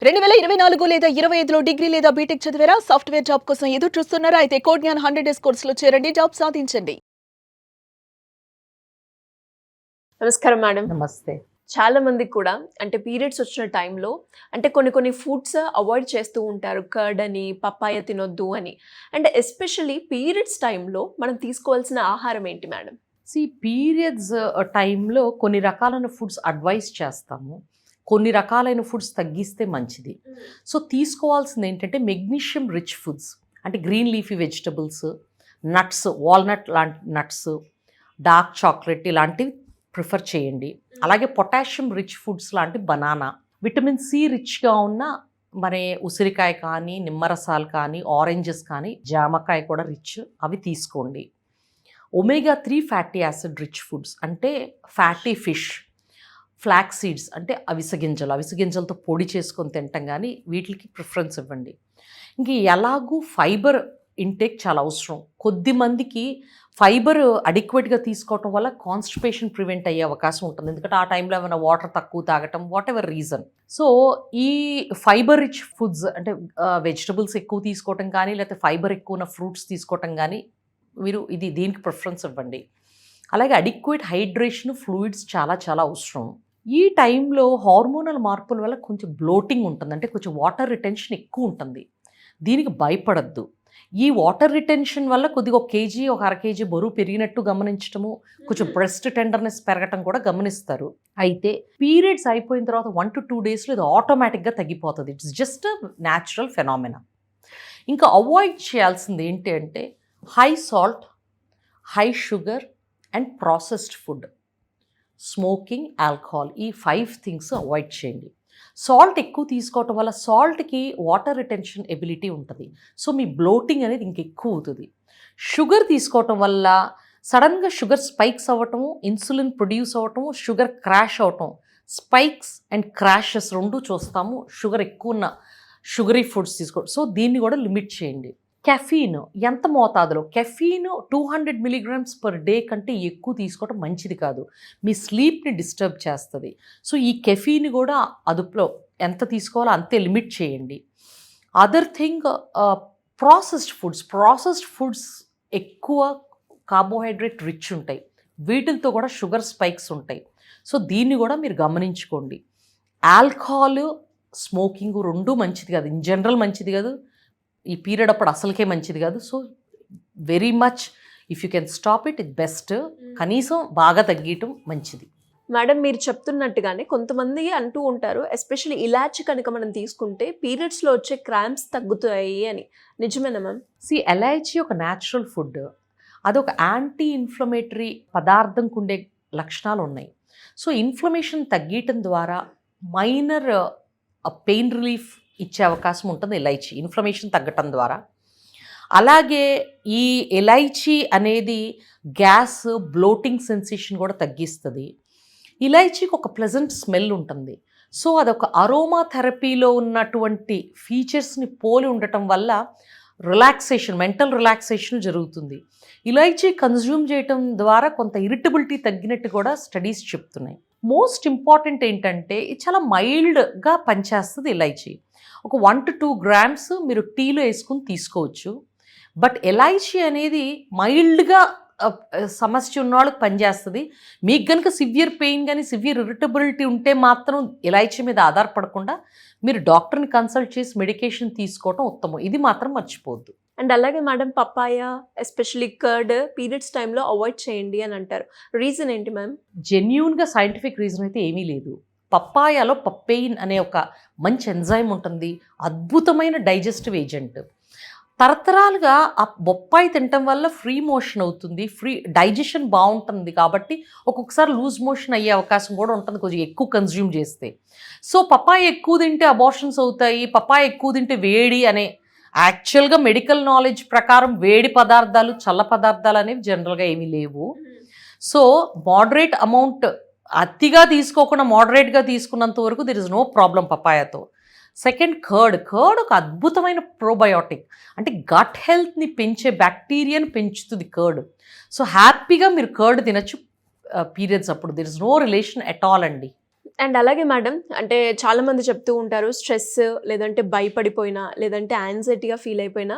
2024 లేదా 25లో డిగ్రీ లేదా బీటెక్ చదివారా? సాఫ్ట్‌వేర్ జాబ్ కోసం ఎదురు చూస్తున్నారా? అయితే కోడ్ జ్ఞాన్ 100 డేస్ కోర్సులో చేరండి. జాబ్ సాధించండి. నమస్కారం మేడం. నమస్తే. చాలా మందికి కూడా అంటే పీరియడ్స్ వచ్చిన టైంలో అంటే కొన్ని ఫుడ్స్ అవాయిడ్ చేస్తూ ఉంటారు. కర్డ్ అని, పపాయ తినొద్దు అని. అండ్ ఎస్పెషల్లీ పీరియడ్స్ టైంలో మనం తీసుకోవాల్సిన ఆహారం ఏంటి మేడం? పీరియడ్స్ టైంలో కొన్ని రకాలైన ఫుడ్స్ అడ్వైస్ చేస్తాము. కొన్ని రకాలైన ఫుడ్స్ తగ్గిస్తే మంచిది. సో తీసుకోవాల్సింది ఏంటంటే మెగ్నీషియం రిచ్ ఫుడ్స్ అంటే green leafy vegetables, nuts, walnut లాంటి నట్స్, డార్క్ చాక్లెట్ ఇలాంటివి ప్రిఫర్ చేయండి. అలాగే పొటాషియం రిచ్ ఫుడ్స్ లాంటి బనానా, విటమిన్ సి రిచ్గా ఉన్న మరి ఉసిరికాయ కానీ, నిమ్మరసాలు కానీ, ఆరెంజెస్ కానీ, జామకాయ కూడా రిచ్, అవి తీసుకోండి. Omega 3 fatty acid rich foods అంటే ఫ్యాటీ ఫిష్, ఫ్లాక్ సీడ్స్ అంటే అవిసె గింజలతో పొడి చేసుకొని తింటాం, కానీ వీటికి ప్రిఫరెన్స్ ఇవ్వండి. ఇంక ఎలాగూ ఫైబర్ ఇంటేక్ చాలా అవసరం. కొద్ది మందికి ఫైబర్ అడిక్వేట్గా తీసుకోవటం వల్ల కాన్స్టిపేషన్ ప్రివెంట్ అయ్యే అవకాశం ఉంటుంది. ఎందుకంటే ఆ టైంలో ఏమైనా వాటర్ తక్కువ తాగటం, వాట్ ఎవర్ రీజన్. సో ఈ ఫైబర్ రిచ్ ఫుడ్స్ అంటే వెజిటబుల్స్ ఎక్కువ తీసుకోవటం కానీ, లేకపోతే ఫైబర్ ఎక్కువ ఉన్న ఫ్రూట్స్ తీసుకోవటం కానీ, మీరు దీనికి ప్రిఫరెన్స్ ఇవ్వండి. అలాగే అడిక్వేట్ హైడ్రేషన్, ఫ్లూయిడ్స్ చాలా చాలా అవసరం. ఈ టైంలో హార్మోనల్ మార్పుల వల్ల కొంచెం బ్లోటింగ్ ఉంటుంది, అంటే కొంచెం వాటర్ రిటెన్షన్ ఎక్కువ ఉంటుంది. దీనికి భయపడద్దు. ఈ వాటర్ రిటెన్షన్ వల్ల కొద్దిగా 1 కేజీ, 1/2 కేజీ బరువు పెరిగినట్టు గమనించడము, కొంచెం బ్రెస్ట్ టెండర్నెస్ పెరగటం కూడా గమనిస్తారు. అయితే పీరియడ్స్ అయిపోయిన తర్వాత 1 to 2 డేస్లో ఇది ఆటోమేటిక్గా తగ్గిపోతుంది. It's just natural phenomena. ఇంకా అవాయిడ్ చేయాల్సింది ఏంటి అంటే high salt, high sugar and processed food, smoking, alcohol, ఈ 5 థింగ్స్ అవాయిడ్ చేయండి. సాల్ట్ ఎక్కువ తీసుకోవటం వల్ల సాల్ట్కి వాటర్ రిటెన్షన్ ఎబిలిటీ ఉంటుంది. సో మీ బ్లోటింగ్ అనేది ఇంకెక్కువ అవుతుంది. షుగర్ తీసుకోవటం వల్ల సడన్గా షుగర్ స్పైక్స్ అవ్వటము, ఇన్సులిన్ ప్రొడ్యూస్ అవ్వటము, షుగర్ క్రాష్ అవ్వటం, స్పైక్స్ అండ్ క్రాషెస్ 2 చూస్తాము షుగర్ ఎక్కువ ఉన్న షుగరీ ఫుడ్స్ తీసుకోవడం. సో దీన్ని కూడా లిమిట్ చేయండి. కెఫీన్ ఎంత మోతాదులో, కెఫీన్ 200 mg per day కంటే ఎక్కువ తీసుకోవడం మంచిది కాదు. మీ స్లీప్ని డిస్టర్బ్ చేస్తుంది. సో ఈ కెఫీన్ కూడా అదుపులో ఎంత తీసుకోవాలో అంతే లిమిట్ చేయండి. అదర్ థింగ్, ప్రాసెస్డ్ ఫుడ్స్ ఎక్కువ కార్బోహైడ్రేట్ రిచ్ ఉంటాయి. వీటితో కూడా షుగర్ స్పైక్స్ ఉంటాయి. సో దీన్ని కూడా మీరు గమనించుకోండి. ఆల్కహాల్, స్మోకింగ్ 2 మంచిది కాదు, ఇన్ జనరల్ మంచిది కాదు, ఈ పీరియడ్ అప్పుడు అసలుకే మంచిది కాదు. So very much if you can stop it best. కనీసం బాగా తగ్గటం మంచిది. మేడం, మీరు చెప్తున్నట్టుగానే కొంతమంది అంటూ ఉంటారు, ఎస్పెషల్లీ ఇలాచి కనుక మనం తీసుకుంటే పీరియడ్స్లో వచ్చే క్రాంప్స్ తగ్గుతాయి అని. నిజమేనా మ్యామ్? ఎలైచి ఒక న్యాచురల్ ఫుడ్, అదొక యాంటీ ఇన్ఫ్లమేటరీ పదార్థంకు ఉండే లక్షణాలు ఉన్నాయి. సో ఇన్ఫ్లమేషన్ తగ్గటం ద్వారా మైనర్ పెయిన్ రిలీఫ్ ఇచ్చే అవకాశం ఉంటుంది ఇలైచి, ఇన్ఫ్లమేషన్ తగ్గటం ద్వారా. అలాగే ఈ ఇలైచి అనేది గ్యాస్, బ్లోటింగ్ సెన్సేషన్ కూడా తగ్గిస్తుంది. ఇలైచీకి ఒక ప్లెజెంట్ స్మెల్ ఉంటుంది. సో అదొక అరోమా థెరపీలో ఉన్నటువంటి ఫీచర్స్ని పోలి ఉండటం వల్ల రిలాక్సేషన్, మెంటల్ రిలాక్సేషన్ జరుగుతుంది. ఇలైచీ కన్జ్యూమ్ చేయటం ద్వారా కొంత ఇరిటబిలిటీ తగ్గినట్టు కూడా స్టడీస్ చెప్తున్నాయి. మోస్ట్ ఇంపార్టెంట్ ఏంటంటే ఇది చాలా మైల్డ్గా పనిచేస్తుంది ఇలైచీ. ఒక 1 to 2 grams మీరు టీలో వేసుకుని తీసుకోవచ్చు. బట్ ఎలైచీ అనేది మైల్డ్గా సమస్య ఉన్న వాళ్ళకి పనిచేస్తుంది. మీకు కనుక సివియర్ పెయిన్ కానీ సివియర్ ఇరిటబిలిటీ ఉంటే మాత్రం ఎలైచీ మీద ఆధారపడకుండా మీరు డాక్టర్ని కన్సల్ట్ చేసి మెడికేషన్ తీసుకోవటం ఉత్తమం. ఇది మాత్రం మర్చిపోవద్దు. అండ్ అలాగే madam, papaya, especially curd periods టైంలో అవాయిడ్ చేయండి అని అంటారు. రీజన్ ఏంటి మ్యామ్? జెన్యూన్గా సైంటిఫిక్ రీజన్ అయితే ఏమీ లేదు. పప్పాయాలో పప్పెయిన్ అనే ఒక మంచి ఎంజైమ్ ఉంటుంది, అద్భుతమైన డైజెస్టివ్ ఏజెంట్. తరతరాలుగా ఆ బొప్పాయి తినటం వల్ల ఫ్రీ మోషన్ అవుతుంది, డైజెషన్ బాగుంటుంది. కాబట్టి ఒక్కొక్కసారి లూజ్ మోషన్ అయ్యే అవకాశం కూడా ఉంటుంది కొంచెం ఎక్కువ కన్జ్యూమ్ చేస్తే. సో పప్పాయ ఎక్కువ తింటే అబార్షన్స్ అవుతాయి, పప్పాయ ఎక్కువ తింటే వేడి అనే యాక్చువల్గా మెడికల్ నాలెడ్జ్ ప్రకారం వేడి పదార్థాలు, చల్ల పదార్థాలు అనేవి జనరల్గా ఏమీ లేవు. సో మోడరేట్ అమౌంట్, అతిగా తీసుకోకుండా మోడరేట్గా తీసుకున్నంత వరకు దిర్ ఇస్ నో ప్రాబ్లం పపాయాతో. సెకండ్, కర్డ్ ఒక అద్భుతమైన ప్రోబయోటిక్, అంటే గట్ హెల్త్ని పెంచే బ్యాక్టీరియాని పెంచుతుంది కర్డ్. సో హ్యాపీగా మీరు కర్డ్ తినచ్చు పీరియడ్స్ అప్పుడు. There is no relation at all అండి. అండ్ అలాగే మేడం, అంటే చాలా మంది చెప్తూ ఉంటారు స్ట్రెస్ లేదంటే భయపడిపోయినా లేదంటే యాంగ్జైటీగా ఫీల్ అయిపోయినా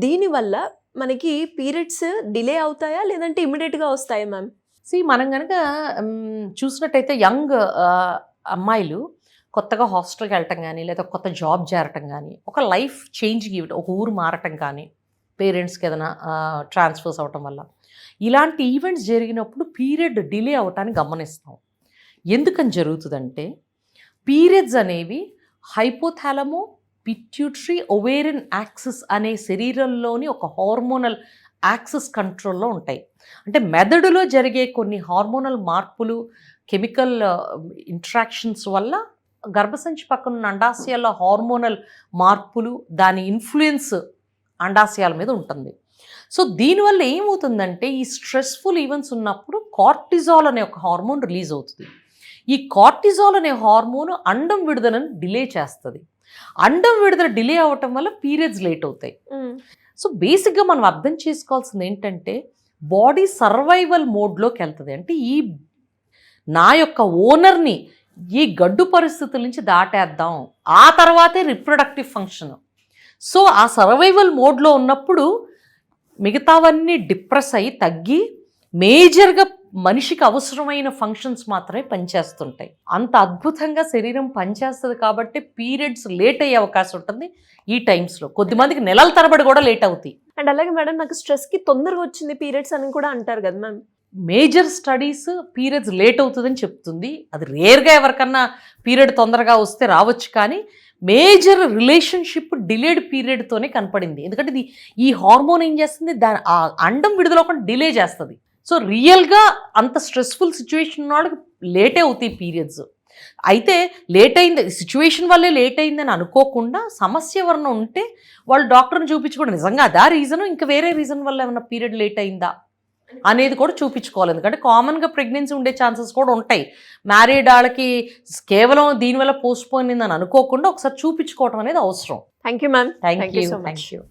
దీనివల్ల మనకి పీరియడ్స్ డిలే అవుతాయా లేదంటే ఇమీడియట్గా వస్తాయా మ్యామ్? మనం కనుక చూసినట్టయితే యంగ్ అమ్మాయిలు కొత్తగా హాస్టల్కి వెళ్ళటం కానీ లేదా కొత్త జాబ్ చేరటం కానీ ఒక లైఫ్ చేంజ్ ఇవ్వటం, ఒక ఊరు మారటం కానీ పేరెంట్స్కి ఏదైనా ట్రాన్స్ఫర్స్ అవటం వల్ల ఇలాంటి ఈవెంట్స్ జరిగినప్పుడు పీరియడ్ డిలే అవటాన్ని గమనిస్తాం. ఎందుకని జరుగుతుందంటే పీరియడ్స్ అనేవి హైపోథాలమో పిట్యూటరీ ఓవేరియన్ యాక్సిస్ అనే శరీరంలోని ఒక హార్మోనల్ యాక్సిస్ కంట్రోల్లో ఉంటాయి. అంటే మెదడులో జరిగే కొన్ని హార్మోనల్ మార్పులు, కెమికల్ ఇంట్రాక్షన్స్ వల్ల గర్భసంచి పక్కన ఉన్న అండాశయాల హార్మోనల్ మార్పులు, దాని ఇన్ఫ్లుయెన్స్ అండాశయాల మీద ఉంటుంది. సో దీనివల్ల ఏమవుతుందంటే ఈ స్ట్రెస్ఫుల్ ఈవెంట్స్ ఉన్నప్పుడు కార్టిజాల్ అనే ఒక హార్మోన్ రిలీజ్ అవుతుంది. ఈ కార్టిజాల్ అనే హార్మోన్ అండం విడుదలను డిలే చేస్తుంది. అండం విడుదల డిలే అవ్వటం వల్ల పీరియడ్స్ లేట్ అవుతాయి. సో బేసిక్గా మనం అర్థం చేసుకోవాల్సింది ఏంటంటే బాడీ సర్వైవల్ మోడ్లోకి వెళ్తుంది. అంటే ఈ నా యొక్క ఓనర్ని ఈ గడ్డు పరిస్థితుల నుంచి దాటేద్దాం, ఆ తర్వాతే రిప్రొడక్టివ్ ఫంక్షన్. సో ఆ సర్వైవల్ మోడ్లో ఉన్నప్పుడు మిగతావన్నీ డిప్రెస్ అయ్యి తగ్గి మేజర్గా మనిషికి అవసరమైన ఫంక్షన్స్ మాత్రమే పనిచేస్తుంటాయి. అంత అద్భుతంగా శరీరం పనిచేస్తుంది కాబట్టి పీరియడ్స్ లేట్ అయ్యే అవకాశం ఉంటుంది ఈ టైమ్స్లో. కొద్దిమందికి నెలల తరబడి కూడా లేట్ అవుతాయి. అండ్ అలాగే మేడం, నాకు స్ట్రెస్కి తొందరగా వచ్చింది పీరియడ్స్ అని కూడా అంటారు కదా ma'am. Major studies periods late అవుతుందని చెప్తుంది. అది రేర్గా ఎవరికన్నా పీరియడ్ తొందరగా వస్తే రావచ్చు, కానీ మేజర్ రిలేషన్షిప్ డిలేడ్ పీరియడ్తోనే కనపడింది. ఎందుకంటే ఈ హార్మోన్ ఏం చేస్తుంది, దాని ఆ అండం విడుదల ఒక డిలే చేస్తుంది. సో రియల్గా అంత స్ట్రెస్ఫుల్ సిచ్యువేషన్ ఉన్న వాళ్ళకి లేటే అవుతాయి పీరియడ్స్. అయితే లేట్ అయింది సిచ్యువేషన్ వల్లే లేట్ అయిందని అనుకోకుండా సమస్య ఎవరైనా ఉంటే వాళ్ళు డాక్టర్ని చూపించుకోవడం, నిజంగా అదా రీజను ఇంకా వేరే రీజన్ వల్ల ఏమైనా పీరియడ్ లేట్ అయిందా అనేది కూడా చూపించుకోవాలి. ఎందుకంటే కామన్గా ప్రెగ్నెన్సీ ఉండే ఛాన్సెస్ కూడా ఉంటాయి. మ్యారీడ్ వాళ్ళకి కేవలం దీనివల్ల పోస్ట్ పోన్ అయిందని అనుకోకుండా ఒకసారి చూపించుకోవడం అనేది అవసరం. Thank you ma'am. Thank you.